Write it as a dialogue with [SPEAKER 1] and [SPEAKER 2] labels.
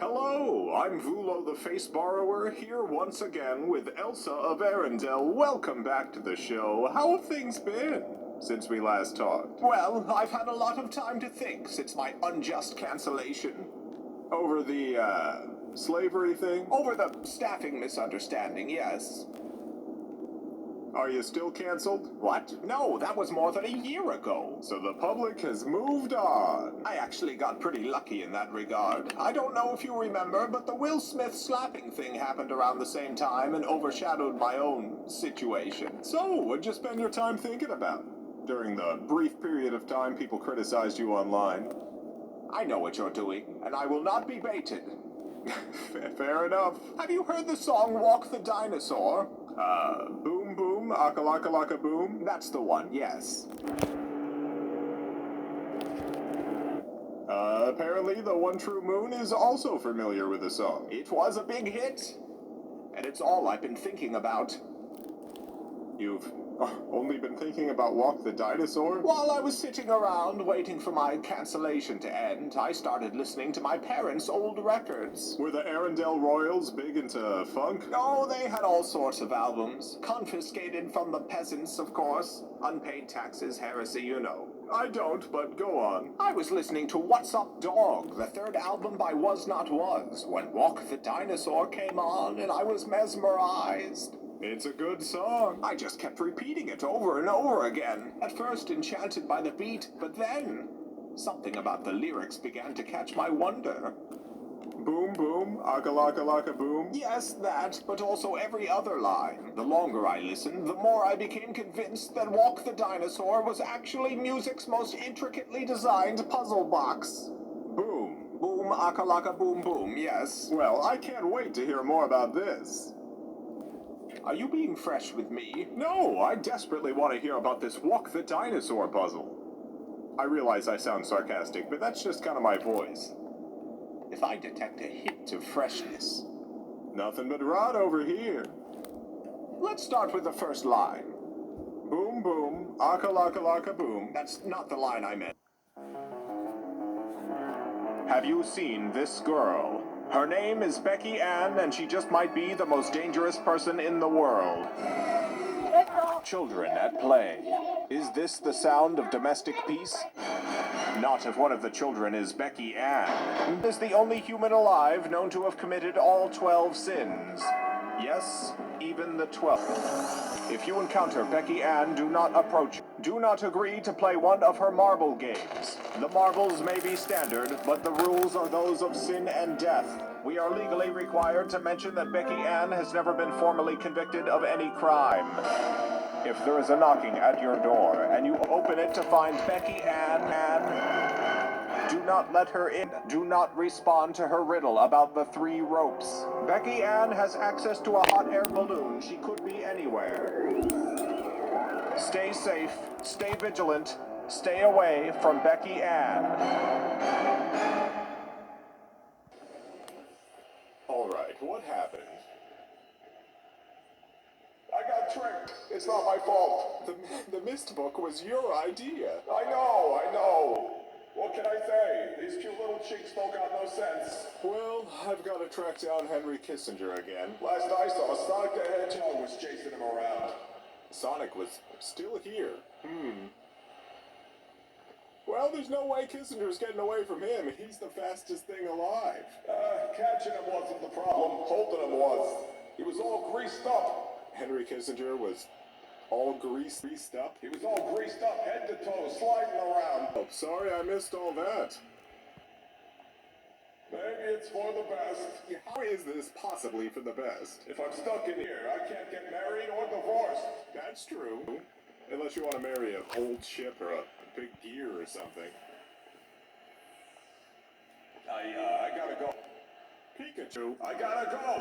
[SPEAKER 1] Hello, I'm Vulo the Face Borrower, here once again with Elsa of Arendelle. Welcome back to the show. How have things been since we last talked?
[SPEAKER 2] Well, I've had a lot of time to think since my unjust cancellation.
[SPEAKER 1] Over the, slavery thing?
[SPEAKER 2] Over the staffing misunderstanding, yes.
[SPEAKER 1] Are you still canceled?
[SPEAKER 2] What? No, that was more than a year ago.
[SPEAKER 1] So the public has moved on.
[SPEAKER 2] I actually got pretty lucky in that regard. I don't know if you remember, but the Will Smith slapping thing happened around the same time and overshadowed my own situation.
[SPEAKER 1] So, what'd you spend your time thinking about during the brief period of time people criticized you online?
[SPEAKER 2] I know what you're doing, and I will not be baited.
[SPEAKER 1] Fair enough.
[SPEAKER 2] Have you heard the song Walk the Dinosaur?
[SPEAKER 1] Boom boom, akalaka boom?
[SPEAKER 2] That's the one, yes.
[SPEAKER 1] Apparently the One True Moon is also familiar with the song.
[SPEAKER 2] It was a big hit, and it's all I've been thinking about.
[SPEAKER 1] You've only been thinking about Walk the Dinosaur?
[SPEAKER 2] While I was sitting around waiting for my cancellation to end, I started listening to my parents' old records.
[SPEAKER 1] Were the Arendelle Royals big into funk?
[SPEAKER 2] Oh, they had all sorts of albums. Confiscated from the peasants, of course. Unpaid taxes, heresy, you know.
[SPEAKER 1] I don't, but go on.
[SPEAKER 2] I was listening to What's Up Dog, the third album by Was Not Was, when Walk the Dinosaur came on, and I was mesmerized.
[SPEAKER 1] It's a good song.
[SPEAKER 2] I just kept repeating it over and over again. At first enchanted by the beat, but then something about the lyrics began to catch my wonder.
[SPEAKER 1] Boom boom, akalaka boom?
[SPEAKER 2] Yes, that, but also every other line. The longer I listened, the more I became convinced that Walk the Dinosaur was actually music's most intricately designed puzzle box.
[SPEAKER 1] Boom.
[SPEAKER 2] Boom, akalaka boom boom, yes.
[SPEAKER 1] Well, I can't wait to hear more about this.
[SPEAKER 2] Are you being fresh with me?
[SPEAKER 1] No, I desperately want to hear about this Walk the Dinosaur puzzle. I realize I sound sarcastic, but that's just kind of my voice.
[SPEAKER 2] If I detect a hint of freshness.
[SPEAKER 1] Nothing but rot over here.
[SPEAKER 2] Let's start with the first line.
[SPEAKER 1] Boom boom, akalaka boom.
[SPEAKER 2] That's not the line I meant.
[SPEAKER 1] Have you seen this girl? Her name is Becky Ann, and she just might be the most dangerous person in the world. Children at play. Is this the sound of domestic peace? Not if one of the children is Becky Ann. Is the only human alive known to have committed all 12 sins. Yes, even the 12th. If you encounter Becky Ann, do not approach. Do not agree to play one of her marble games. The marbles may be standard, but the rules are those of sin and death. We are legally required to mention that Becky Ann has never been formally convicted of any crime. If there is a knocking at your door, and you open it to find Becky Ann, do not let her in. Do not respond to her riddle about the 3 ropes. Becky Ann has access to a hot air balloon. She could be anywhere. Stay safe, stay vigilant, stay away from Becky Ann. Alright, what happened? I got tricked. It's not my fault. The mist book was your idea. I know. What can I say? These cute little cheeks don't got no sense. Well, I've got to track down Henry Kissinger again. Last I saw, Sonic the Hedgehog was chasing him around. Sonic was still here. Well, there's no way Kissinger's getting away from him. He's the fastest thing alive. Catching him wasn't the problem. Holding him was. He was all greased up. Henry Kissinger was all greased up? He was all greased up, head to toe, sliding around. Oh, sorry I missed all that. Maybe it's for the best. How is this possibly for the best? If I'm stuck in here, I can't get married or divorced. That's true. Unless you want to marry an old ship or a big gear or something. I gotta go. Pikachu, I gotta go.